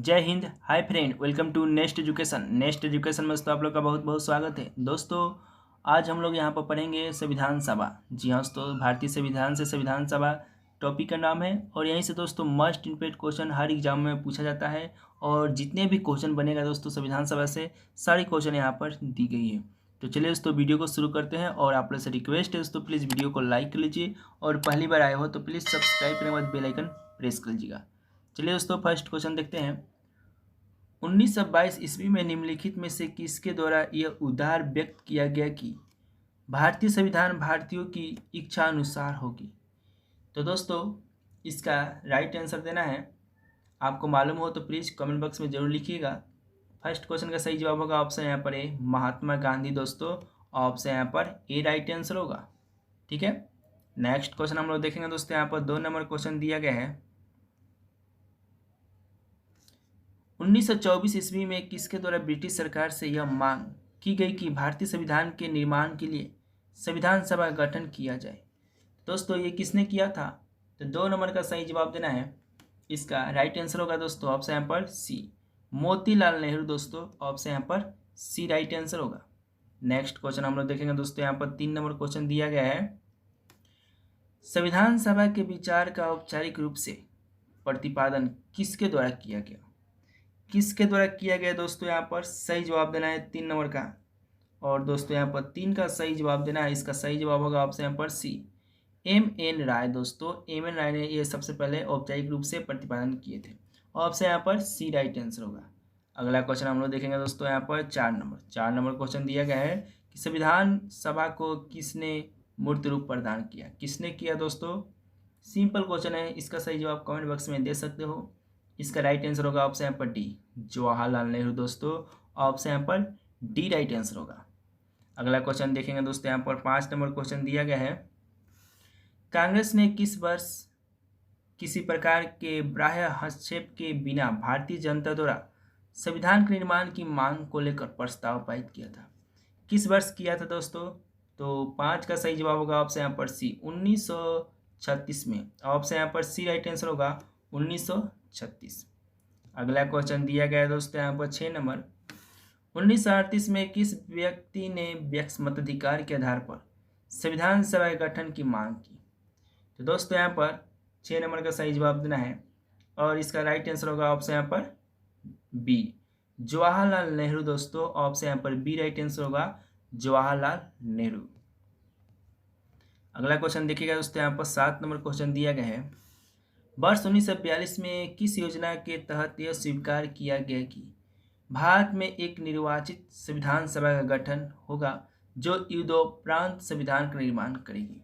जय हिंद। Hi friend, welcome to Next Education. Next Education में दोस्तों आप लोग का बहुत बहुत स्वागत है। दोस्तों आज हम लोग यहाँ पर पढ़ेंगे संविधान सभा। जी हाँ दोस्तों, भारतीय संविधान से संविधान सभा टॉपिक का नाम है और यहीं से दोस्तों मस्ट इम्पोर्टेंट क्वेश्चन हर एग्जाम में पूछा जाता है और जितने भी क्वेश्चन बनेगा दोस्तों संविधान सभा से सारी क्वेश्चन यहाँ पर दी गई है। तो चलिए दोस्तों वीडियो को शुरू करते हैं और आप लोग से रिक्वेस्ट है दोस्तों प्लीज़ वीडियो को लाइक कर लीजिए और पहली बार आए हो तो प्लीज़ सब्सक्राइब करने के बाद बेल आइकन प्रेस कर लीजिएगा। चलिए दोस्तों फर्स्ट क्वेश्चन देखते हैं। 1922 ईस्वी में निम्नलिखित में से किसके द्वारा यह उद्गार व्यक्त किया गया कि भारतीय संविधान भारतीयों की इच्छा अनुसार होगी? तो दोस्तों इसका राइट आंसर देना है। आपको मालूम हो तो प्लीज़ कमेंट बॉक्स में जरूर लिखिएगा। फर्स्ट क्वेश्चन का सही जवाब होगा ऑप्शन यहाँ पर है महात्मा गांधी दोस्तों। ऑप्शन यहाँ पर ए राइट आंसर होगा। ठीक है, नेक्स्ट क्वेश्चन हम लोग देखेंगे दोस्तों। यहाँ पर 2 नंबर क्वेश्चन दिया गया है। 1924 ईस्वी में किसके द्वारा ब्रिटिश सरकार से यह मांग की गई कि भारतीय संविधान के निर्माण के लिए संविधान सभा का गठन किया जाए? दोस्तों ये किसने किया था? तो 2 नंबर का सही जवाब देना है। इसका राइट आंसर होगा दोस्तों ऑप्शन यहाँ पर सी मोतीलाल नेहरू दोस्तों। ऑप्शन यहाँ पर सी राइट आंसर होगा। नेक्स्ट क्वेश्चन हम लोग देखेंगे दोस्तों। यहाँ पर 3 नंबर क्वेश्चन दिया गया है। संविधान सभा के विचार का औपचारिक रूप से प्रतिपादन किसके द्वारा किया गया? किसके द्वारा किया गया दोस्तों? यहाँ पर सही जवाब देना है 3 नंबर का। और दोस्तों यहाँ पर 3 का सही जवाब देना है। इसका सही जवाब होगा ऑप्शन यहाँ पर सी M.N. राय दोस्तों। M.N. राय ने ये सबसे पहले औपचारिक रूप से प्रतिपादन किए थे। ऑप्शन यहाँ पर सी राइट आंसर होगा। अगला क्वेश्चन हम लोग देखेंगे दोस्तों। यहाँ पर 4 नंबर क्वेश्चन दिया गया है कि संविधान सभा को किसने मूर्त रूप प्रदान किया? किसने किया दोस्तों? सिंपल क्वेश्चन है। इसका सही जवाब कमेंट बॉक्स में दे सकते हो। इसका राइट आंसर होगा ऑप्शन यहाँ पर डी जवाहरलाल नेहरू दोस्तों। ऑप्शन यहाँ पर डी राइट आंसर होगा। अगला क्वेश्चन देखेंगे दोस्तों। यहाँ पर 5 नंबर क्वेश्चन दिया गया है। कांग्रेस ने किस वर्ष किसी प्रकार के बाह्य हस्तक्षेप के बिना भारतीय जनता द्वारा संविधान के निर्माण की मांग को लेकर प्रस्ताव पारित किया था? किस वर्ष किया था दोस्तों? तो 5 का सही जवाब होगा ऑप्शन यहाँ पर सी 1936 में। ऑप्शन यहाँ पर सी राइट आंसर होगा 1936। अगला क्वेश्चन दिया गया है दोस्तों। यहाँ पर 6 नंबर। 1938 में किस व्यक्ति ने व्यक्ति मताधिकार के आधार पर संविधान सभा के गठन की मांग की? तो दोस्तों यहाँ पर 6 नंबर का सही जवाब देना है और इसका राइट आंसर होगा ऑप्शन यहाँ पर बी जवाहरलाल नेहरू दोस्तों। ऑप्शन यहाँ पर बी राइट आंसर होगा जवाहरलाल नेहरू। अगला क्वेश्चन देखिएगा दोस्तों। यहाँ पर 7 नंबर क्वेश्चन दिया गया है। वर्ष 1942 में किस योजना के तहत यह स्वीकार किया गया कि भारत में एक निर्वाचित संविधान सभा का गठन होगा जो युद्धोपरांत संविधान का निर्माण करेगी?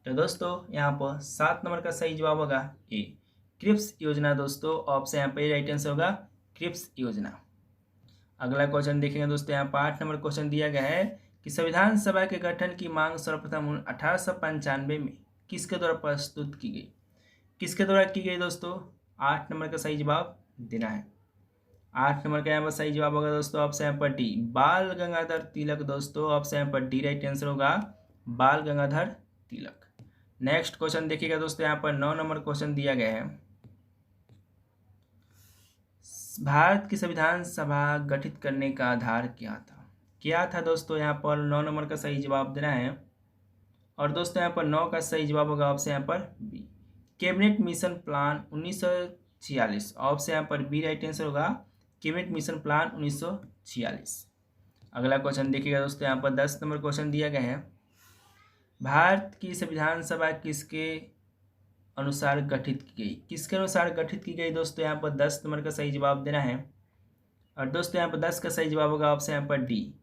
तो दोस्तों यहाँ पर 7 नंबर का सही जवाब होगा ए क्रिप्स योजना दोस्तों। ऑप्शन यहाँ पर राइट आंसर होगा क्रिप्स योजना। अगला क्वेश्चन देखेंगे दोस्तों। यहाँ पर 8 नंबर क्वेश्चन दिया गया है कि संविधान सभा के गठन की मांग सर्वप्रथम 1895 में किसके द्वारा प्रस्तुत की गई? किसके द्वारा की गई दोस्तों? 8 नंबर का सही जवाब देना है। 8 नंबर का यहाँ पर सही जवाब होगा दोस्तों ऑप्शन यहाँ पर डी बाल गंगाधर तिलक दोस्तों। ऑप्शन यहाँ पर डी राइट आंसर होगा बाल गंगाधर तिलक। नेक्स्ट क्वेश्चन देखिएगा दोस्तों। यहाँ पर 9 नंबर क्वेश्चन दिया गया है। भारत की संविधान सभा गठित करने का आधार क्या था दोस्तों? यहाँ पर 9 नंबर का सही जवाब देना है और दोस्तों यहाँ पर 9 का सही जवाब होगा ऑप्शन यहाँ पर B cabinet mission plan 1946। Option यहाँ पर बी राइट आंसर होगा कैबिनेट मिशन प्लान 1946। अगला क्वेश्चन देखिएगा दोस्तों। यहाँ पर 10 नंबर क्वेश्चन दिया गया है। भारत की संविधान सभा किसके अनुसार गठित की गई? किसके अनुसार गठित की गई दोस्तों? यहाँ पर 10 नंबर का सही जवाब देना है और दोस्तों यहाँ पर 10 का सही जवाब होगा ऑप्शन यहाँ पर डी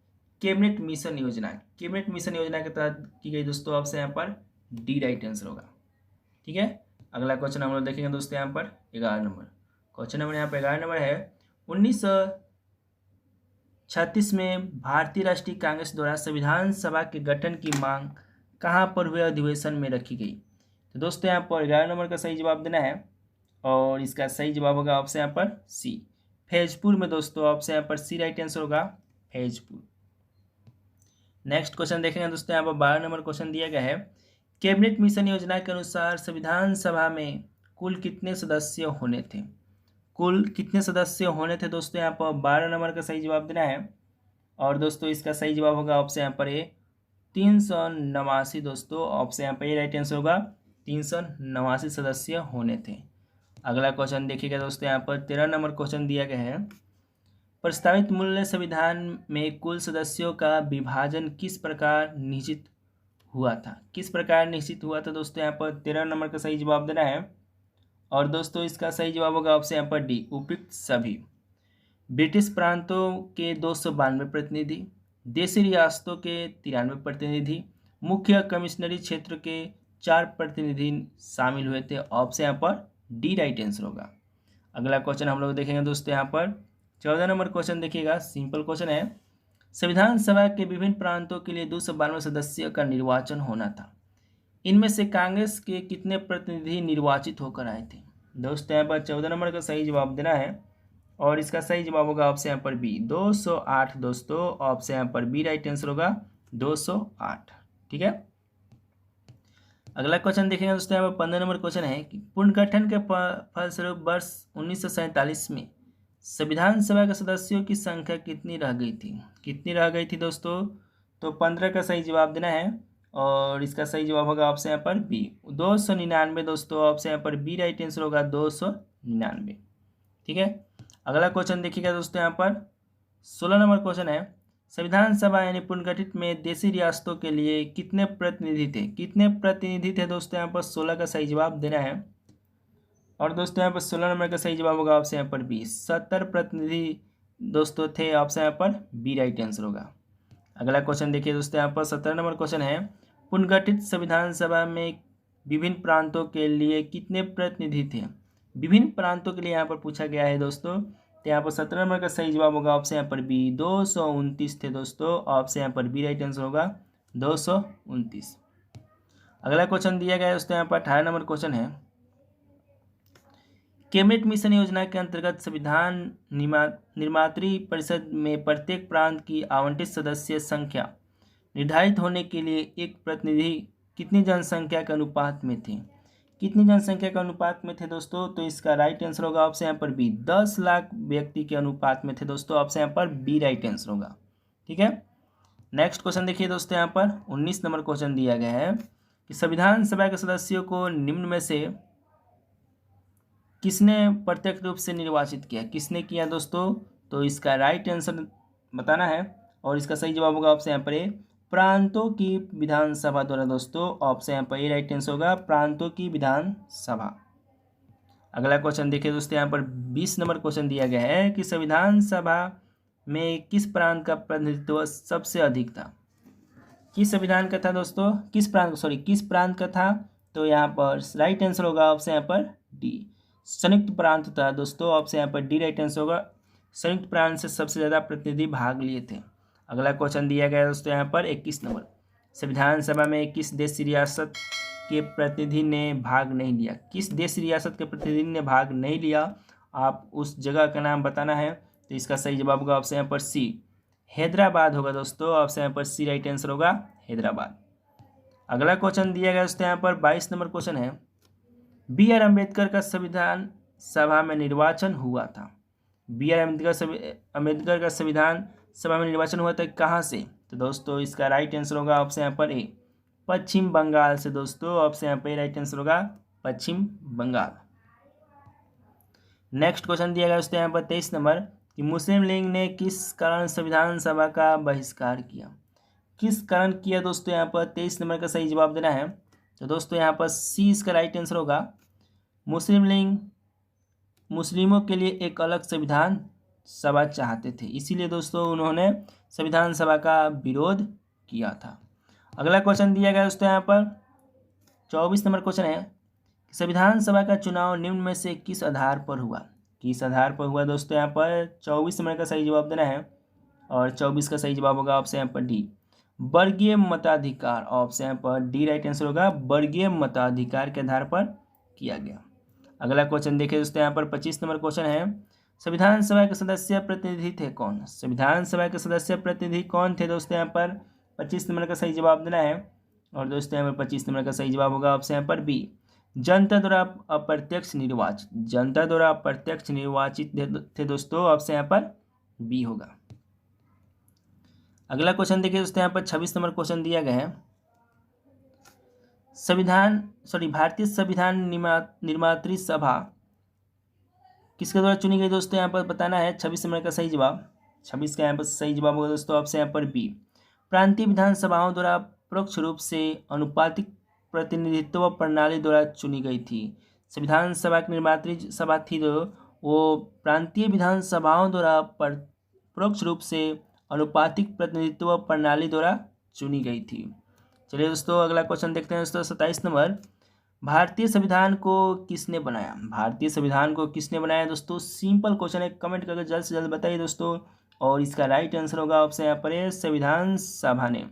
कैबिनेट मिशन योजना। कैबिनेट मिशन योजना के तहत की गई दोस्तों। ऑप्शन यहाँ पर डी राइट आंसर होगा। ठीक है, अगला क्वेश्चन हम लोग देखेंगे दोस्तों। यहाँ पर 11 नंबर क्वेश्चन नंबर यहाँ पर 11 नंबर है। 1936 में भारतीय राष्ट्रीय कांग्रेस द्वारा संविधान सभा के गठन की मांग कहाँ पर हुए अधिवेशन में रखी गई? तो दोस्तों यहाँ पर 11 नंबर का सही जवाब देना है और इसका सही जवाब होगा ऑप्शन यहाँ पर सी फैजपुर में दोस्तों। ऑप्शन यहाँ पर सी राइट आंसर होगा फैजपुर। नेक्स्ट क्वेश्चन देखेंगे दोस्तों। यहाँ पर 12 नंबर क्वेश्चन दिया गया है। कैबिनेट मिशन योजना के अनुसार संविधान सभा में कुल कितने सदस्य होने थे? कुल कितने सदस्य होने थे दोस्तों, यहाँ पर 12 नंबर का सही जवाब देना है। और दोस्तों इसका सही जवाब होगा ऑप्शन यहाँ पर ए 389 दोस्तों, ऑप्शन यहाँ पर ए राइट आंसर होगा 389 सदस्य होने थे। अगला क्वेश्चन देखिएगा दोस्तों, यहाँ पर 13 नंबर क्वेश्चन दिया गया है। प्रस्तावित मूल्य संविधान में कुल सदस्यों का विभाजन किस प्रकार निश्चित हुआ था, किस प्रकार निश्चित हुआ था दोस्तों, यहाँ पर 13 नंबर का सही जवाब देना है। और दोस्तों इसका सही जवाब होगा ऑप्शन यहाँ पर डी उपयुक्त सभी। ब्रिटिश प्रांतों के 292 प्रतिनिधि, देशी रियासतों के 93 प्रतिनिधि, मुख्य कमिश्नरी क्षेत्र के 4 प्रतिनिधि शामिल हुए थे। ऑप्शन यहाँ पर डी राइट आंसर होगा। अगला क्वेश्चन हम लोग देखेंगे दोस्तों, यहाँ पर 14 नंबर क्वेश्चन देखिएगा, सिंपल क्वेश्चन है। संविधान सभा के विभिन्न प्रांतों के लिए 292 सदस्यों का निर्वाचन होना था। इनमें से कांग्रेस के कितने प्रतिनिधि निर्वाचित होकर आए थे। दोस्तों यहाँ पर 14 नंबर का सही जवाब देना है और इसका सही जवाब होगा ऑप्शन यहाँ पर बी 208 दोस्तों, ऑप्शन यहाँ पर बी राइट आंसर होगा 208। ठीक है, अगला क्वेश्चन देखेंगे दोस्तों, यहाँ पर 15 नंबर क्वेश्चन है कि पुनर्गठन के फलस्वरूप वर्ष 1947 में संविधान सभा के सदस्यों की संख्या कितनी रह गई थी, कितनी रह गई थी दोस्तों, तो 15 का सही जवाब देना है और इसका सही जवाब होगा ऑप्शन यहाँ पर बी 299 दोस्तों, ऑप्शन यहाँ पर बी राइट आंसर होगा 299। ठीक है, अगला क्वेश्चन देखिएगा दोस्तों, यहाँ पर 16 नंबर क्वेश्चन है। संविधान सभा यानी पुनर्गठित में देशी रियासतों के लिए कितने प्रतिनिधि थे, कितने प्रतिनिधि थे दोस्तों, यहाँ पर 16 का सही जवाब देना है। और दोस्तों यहाँ पर 16 नंबर का सही जवाब होगा ऑप्शन यहाँ पर बी 70 प्रतिनिधि दोस्तों थे, ऑप्शन यहाँ पर बी राइट आंसर होगा। अगला क्वेश्चन देखिए दोस्तों, यहाँ पर 17 नंबर क्वेश्चन है। पुनर्गठित संविधान सभा में विभिन्न प्रांतों के लिए कितने प्रतिनिधि थे, विभिन्न प्रांतों के लिए यहाँ पर पूछा गया है दोस्तों, तो यहाँ पर 17 नंबर का सही जवाब होगा ऑप्शन यहाँ पर बी 229 थे दोस्तों, ऑप्शन यहाँ पर बी राइट आंसर होगा 229। अगला क्वेश्चन दिया गया है दोस्तों, यहाँ पर 18 नंबर क्वेश्चन है। कैबिनेट मिशन योजना के अंतर्गत संविधान निर्मात्री परिषद में प्रत्येक प्रांत की आवंटित सदस्य संख्या निर्धारित होने के लिए एक प्रतिनिधि कितनी जनसंख्या के अनुपात में थे, कितनी जनसंख्या के अनुपात में थे दोस्तों, तो इसका राइट आंसर होगा ऑप्शन यहाँ पर बी 10 लाख व्यक्ति के अनुपात में थे दोस्तों, ऑप्शन यहाँ पर बी राइट आंसर होगा। ठीक है, नेक्स्ट क्वेश्चन देखिए दोस्तों, यहाँ पर 19 नंबर क्वेश्चन दिया गया है कि संविधान सभा के सदस्यों को निम्न में से किसने प्रत्यक्ष रूप से निर्वाचित किया, किसने किया दोस्तों, तो इसका राइट आंसर बताना है और इसका सही जवाब होगा ऑप्शन यहाँ पर ए प्रांतों की विधानसभा द्वारा दोस्तों, ऑप्शन यहाँ पर ए राइट आंसर होगा प्रांतों की विधानसभा। अगला क्वेश्चन देखिए दोस्तों, यहाँ पर 20 नंबर क्वेश्चन दिया गया है कि संविधान सभा में किस प्रांत का प्रतिनिधित्व सबसे अधिक था, किस संविधान का था दोस्तों, किस प्रांत का था, तो यहाँ पर राइट आंसर होगा ऑप्शन यहाँ पर डी संयुक्त प्रांत था दोस्तों, ऑप्शन यहाँ पर डी राइट आंसर होगा। संयुक्त प्रांत से सबसे ज़्यादा प्रतिनिधि भाग लिए थे। अगला क्वेश्चन दिया गया है दोस्तों, यहाँ पर 21 नंबर, संविधान सभा में किस देश रियासत के प्रतिनिधि ने भाग नहीं लिया, किस देश रियासत के प्रतिनिधि ने भाग नहीं लिया, आप उस जगह का नाम बताना है, तो इसका सही जवाब होगा ऑप्शन यहाँ पर सी हैदराबाद होगा दोस्तों, ऑप्शन यहाँ पर सी राइट आंसर होगा हैदराबाद। अगला क्वेश्चन दिया गया दोस्तों, यहाँ पर 22 नंबर क्वेश्चन है। बी आर अम्बेडकर का संविधान सभा में निर्वाचन हुआ था, बी आर अम्बेडकर का संविधान सभा में निर्वाचन हुआ था कहाँ से, तो दोस्तों इसका राइट आंसर होगा ऑप्शन यहाँ पर ए पश्चिम बंगाल से दोस्तों, ऑप्शन यहाँ पर राइट आंसर होगा पश्चिम बंगाल। नेक्स्ट क्वेश्चन दिया गया दोस्तों, यहाँ पर 23 नंबर कि मुस्लिम लीग ने किस कारण संविधान सभा का बहिष्कार किया, किस कारण किया दोस्तों, यहाँ पर 23 नंबर का सही जवाब देना है, तो दोस्तों यहाँ पर सी इसका राइट आंसर होगा मुस्लिम लीग मुस्लिमों के लिए एक अलग संविधान सभा चाहते थे, इसीलिए दोस्तों उन्होंने संविधान सभा का विरोध किया था। अगला क्वेश्चन दिया गया दोस्तों, यहाँ पर 24 नंबर क्वेश्चन है संविधान सभा का चुनाव निम्न में से किस आधार पर हुआ, किस आधार पर हुआ दोस्तों, यहाँ पर 24 नंबर का सही जवाब देना है और 24 का सही जवाब होगा ऑप्शन यहाँ पर डी वर्गीय मताधिकार, ऑप्शन यहाँ पर डी राइट आंसर होगा वर्गीय मताधिकार के आधार पर किया गया। अगला क्वेश्चन देखिए दोस्तों, यहाँ पर 25 नंबर क्वेश्चन है संविधान सभा के सदस्य प्रतिनिधि थे कौन, संविधान सभा के सदस्य प्रतिनिधि कौन थे दोस्तों, यहाँ पर 25 नंबर का सही जवाब देना है और दोस्तों यहाँ पर 25 नंबर का सही जवाब होगा ऑप्शन यहाँ पर बी जनता द्वारा अप्रत्यक्ष निर्वाचित, जनता द्वारा अप्रत्यक्ष निर्वाचित थे दोस्तों, ऑप्शन यहाँ पर बी होगा। अगला क्वेश्चन देखिए दोस्तों, यहाँ पर 26 नंबर क्वेश्चन दिया गया है। भारतीय संविधान निर्मात्री सभा किसके द्वारा चुनी गई दोस्तों, यहाँ पर बताना है। 26 नंबर का सही जवाब, 26 का यहाँ पर सही जवाब होगा दोस्तों, ऑप्शन यहाँ पर बी। प्रांतीय विधानसभाओं द्वारा परोक्ष रूप से अनुपातिक प्रतिनिधित्व प्रणाली द्वारा चुनी गई थी। संविधान सभा की निर्मात्री सभा थी जो वो प्रांतीय विधानसभाओं द्वारा परोक्ष रूप से अनुपातिक प्रतिनिधित्व प्रणाली द्वारा चुनी गई थी। चलिए दोस्तों अगला क्वेश्चन देखते हैं दोस्तों, 27 नंबर। भारतीय संविधान को किसने बनाया, भारतीय संविधान को किसने बनाया दोस्तों, सिंपल क्वेश्चन है, कमेंट करके जल्द से जल्द बताइए दोस्तों। और इसका राइट आंसर होगा ऑप्शन यहाँ पर है संविधान सभा ने,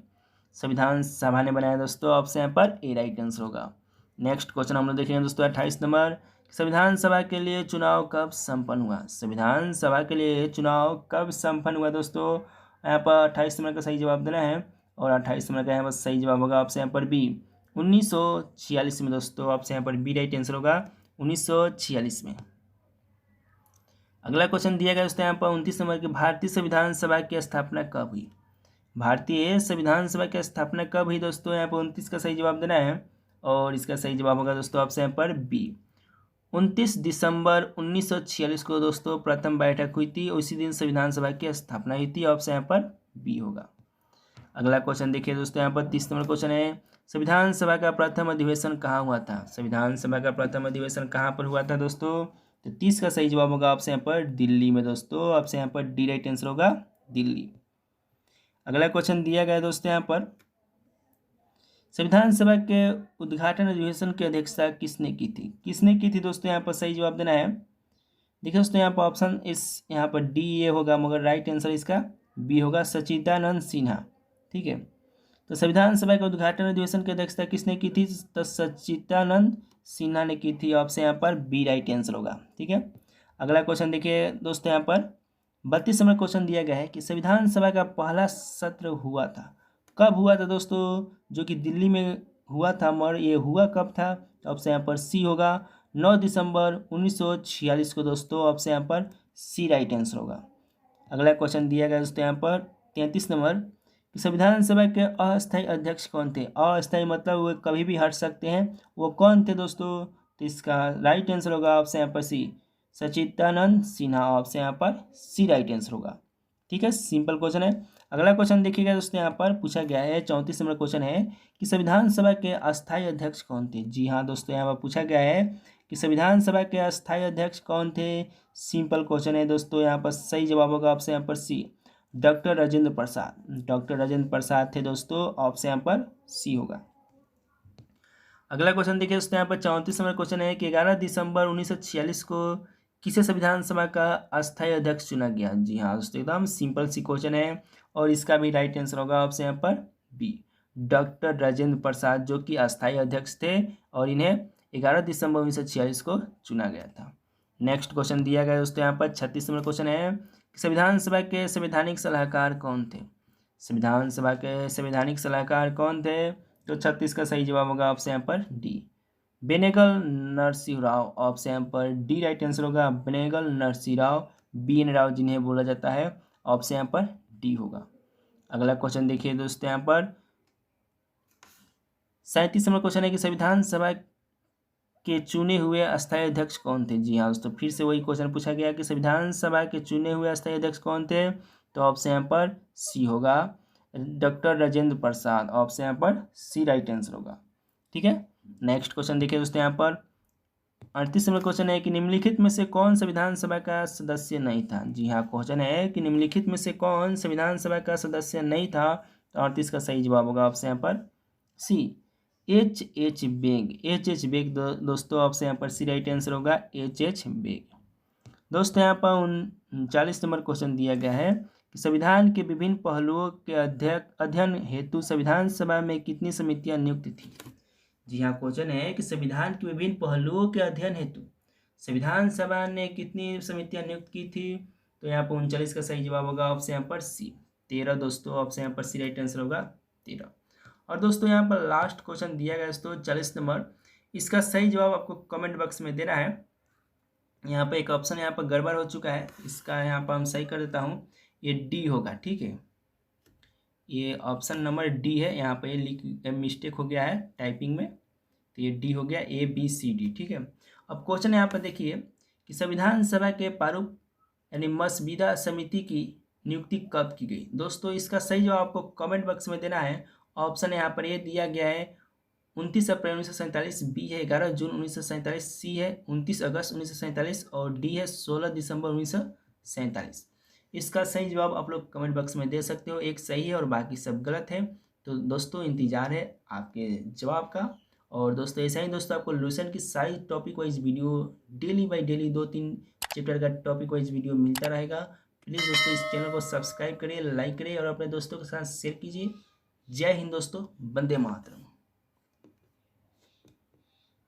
संविधान सभा ने बनाया दोस्तों, ऑप्शन यहाँ पर ए राइट आंसर होगा। नेक्स्ट क्वेश्चन हम लोग देखेंगे दोस्तों 28 नंबर। संविधान सभा के लिए चुनाव कब संपन्न हुआ, संविधान सभा के लिए चुनाव कब संपन्न हुआ दोस्तों, यहाँ पर 28 नंबर का सही जवाब देना है। और 28 नंबर का यहाँ पर सही जवाब होगा ऑप्शन यहाँ पर बी 1946 में दोस्तों, ऑप्शन यहाँ पर बी राइट आंसर होगा 1946 में। अगला क्वेश्चन दिया गया दोस्तों यहाँ पर 29 नंबर की, भारतीय संविधान सभा की स्थापना कब हुई, भारतीय संविधान सभा की स्थापना कब हुई दोस्तों, यहाँ पर 29 का सही जवाब देना है। और इसका सही जवाब होगा दोस्तों ऑप्शन यहाँ पर बी 29 दिसंबर 1946 को दोस्तों प्रथम बैठक हुई थी, उसी दिन संविधान सभा की स्थापना हुई थी, ऑप्शन यहाँ पर बी होगा। अगला क्वेश्चन देखिए दोस्तों यहाँ पर 30 नंबर क्वेश्चन है, संविधान सभा का प्रथम अधिवेशन कहाँ हुआ था, संविधान सभा का प्रथम अधिवेशन कहाँ पर हुआ था दोस्तों, तो 30 का सही जवाब होगा ऑप्शन यहाँ पर दिल्ली में दोस्तों, ऑप्शन यहाँ पर डी राइट आंसर होगा दिल्ली। अगला क्वेश्चन दिया गया दोस्तों यहाँ पर, संविधान सभा के उद्घाटन अधिवेशन की अध्यक्षता किसने की थी, किसने की थी दोस्तों, यहाँ पर सही जवाब देना है। देखिए दोस्तों यहाँ पर ऑप्शन इस यहाँ पर डी ए होगा, मगर राइट आंसर इसका बी होगा, सच्चिदानंद सिन्हा। ठीक है, तो संविधान सभा के उद्घाटन अधिवेशन की अध्यक्षता किसने की थी, तो सच्चिदानंद सिन्हा ने की थी, ऑप्शन यहाँ पर बी राइट आंसर होगा। ठीक है, अगला क्वेश्चन देखिए दोस्तों यहाँ पर 32 नंबर क्वेश्चन दिया गया है कि संविधान सभा का पहला सत्र हुआ था, कब हुआ था दोस्तों, जो कि दिल्ली में हुआ था, मगर ये हुआ कब था, ऑप्शन यहाँ पर सी होगा 9 दिसंबर 1946 को दोस्तों, ऑप्शन यहाँ पर सी राइट आंसर होगा। अगला क्वेश्चन दिया गया दोस्तों यहाँ पर 33 नंबर कि संविधान सभा के अस्थायी अध्यक्ष कौन थे, अस्थायी मतलब वो कभी भी हट सकते हैं, वो कौन थे दोस्तों, तो इसका राइट आंसर होगा ऑप्शन यहाँ पर सी सच्चिदानंद सिन्हा, ऑप्शन यहाँ पर सी राइट आंसर होगा। ठीक है, सिंपल क्वेश्चन है। अगला क्वेश्चन देखिएगा दोस्तों, यहाँ पर पूछा गया है 34 नंबर क्वेश्चन है कि संविधान सभा के अस्थायी अध्यक्ष कौन थे। जी हाँ दोस्तों, यहाँ पर पूछा गया है कि संविधान सभा के अस्थायी अध्यक्ष कौन थे, सिंपल क्वेश्चन है दोस्तों, यहाँ पर सही जवाब होगा ऑप्शन यहाँ पर सी डॉक्टर राजेंद्र प्रसाद, डॉक्टर राजेंद्र प्रसाद थे दोस्तों, ऑप्शन यहाँ पर सी होगा। अगला क्वेश्चन देखिए दोस्तों, यहाँ पर 34 नंबर क्वेश्चन है कि 11 दिसंबर 1946 को किसे संविधान सभा का अस्थायी अध्यक्ष चुना गया। जी हाँ दोस्तों, एकदम सिंपल सी क्वेश्चन है और इसका भी राइट आंसर होगा ऑप्शन यहाँ पर बी डॉक्टर राजेंद्र प्रसाद, जो कि अस्थायी अध्यक्ष थे और इन्हें 11 दिसंबर 1946 को चुना गया था। नेक्स्ट क्वेश्चन दिया गया दोस्तों, यहाँ पर 36 नंबर क्वेश्चन है कि संविधान सभा के संवैधानिक सलाहकार कौन थे, संविधान सभा के संवैधानिक सलाहकार कौन थे, तो 36 का सही जवाब होगा ऑप्शन यहाँ पर डी बेनेगल नरसिंह राव, ऑप्शन यहाँ पर डी राइट आंसर होगा बेनेगल नरसिंह राव, बी एन राव जिन्हें बोला जाता है, ऑप्शन यहाँ पर डी होगा। अगला क्वेश्चन देखिए दोस्तों, यहाँ पर 37 नंबर क्वेश्चन है कि संविधान सभा के चुने हुए अस्थायी अध्यक्ष कौन थे। जी हाँ दोस्तों, फिर से वही क्वेश्चन पूछा गया कि संविधान सभा के चुने हुए अस्थायी अध्यक्ष कौन थे, तो ऑप्शन यहाँ पर सी होगा डॉक्टर राजेंद्र प्रसाद, ऑप्शन यहाँ पर सी राइट आंसर होगा। ठीक है, नेक्स्ट क्वेश्चन देखिए दोस्तों, यहाँ पर 38 नंबर क्वेश्चन है कि निम्नलिखित में से कौन संविधान सभा का सदस्य नहीं था। जी हाँ, क्वेश्चन है कि निम्नलिखित में से कौन संविधान सभा का सदस्य नहीं था, तो 38 का सही जवाब होगा ऑप्शन यहाँ पर सी एच बेग दोस्तों, ऑप्शन यहाँ पर सी राइट आंसर होगा एच बेग। दोस्तों यहाँ पर 39 नंबर क्वेश्चन दिया गया है कि संविधान के विभिन्न पहलुओं के अध्ययन हेतु संविधान सभा में कितनी समितियां नियुक्त थी। जी हाँ, क्वेश्चन है कि संविधान के विभिन्न पहलुओं के अध्ययन हेतु संविधान सभा ने कितनी समितियां नियुक्त की थी, तो यहाँ पर 39 का सही जवाब होगा ऑप्शन यहाँ पर सी 13 दोस्तों, ऑप्शन यहाँ पर सी राइट आंसर होगा 13। और दोस्तों यहाँ पर लास्ट क्वेश्चन दिया गया दोस्तों 40 नंबर इसका सही जवाब आपको कमेंट बॉक्स में देना है। यहाँ पे एक ऑप्शन यहाँ पर गड़बड़ हो चुका है, इसका यहाँ पर हम सही कर देता हूँ, ये डी होगा। ठीक है, ये ऑप्शन नंबर डी है, यहाँ पे लिख मिस्टेक हो गया है टाइपिंग में, तो ये डी हो गया, ABCD। ठीक है, अब क्वेश्चन यहाँ पर देखिए कि संविधान सभा के प्रारूप यानी मसविदा समिति की नियुक्ति कब की गई। दोस्तों इसका सही जवाब आपको कमेंट बॉक्स में देना है। ऑप्शन यहाँ पर ये दिया गया है 29 अप्रैल 1947, बी है 11 जून 1947, सी है 29 अगस्त 1947 और डी है 16 दिसंबर 1947। इसका सही जवाब आप लोग कमेंट बॉक्स में दे सकते हो, एक सही है और बाकी सब गलत है। तो दोस्तों इंतजार है आपके जवाब का। और दोस्तों ऐसा ही दोस्तों आपको लूसेंट की सारी topic wise video daily by daily 2-3 chapter का टॉपिक वाइज वीडियो मिलता रहेगा। प्लीज़ दोस्तों इस चैनल को सब्सक्राइब करिए, लाइक करिए और अपने दोस्तों के साथ शेयर कीजिए। जय हिंद दोस्तों, वंदे मातरम।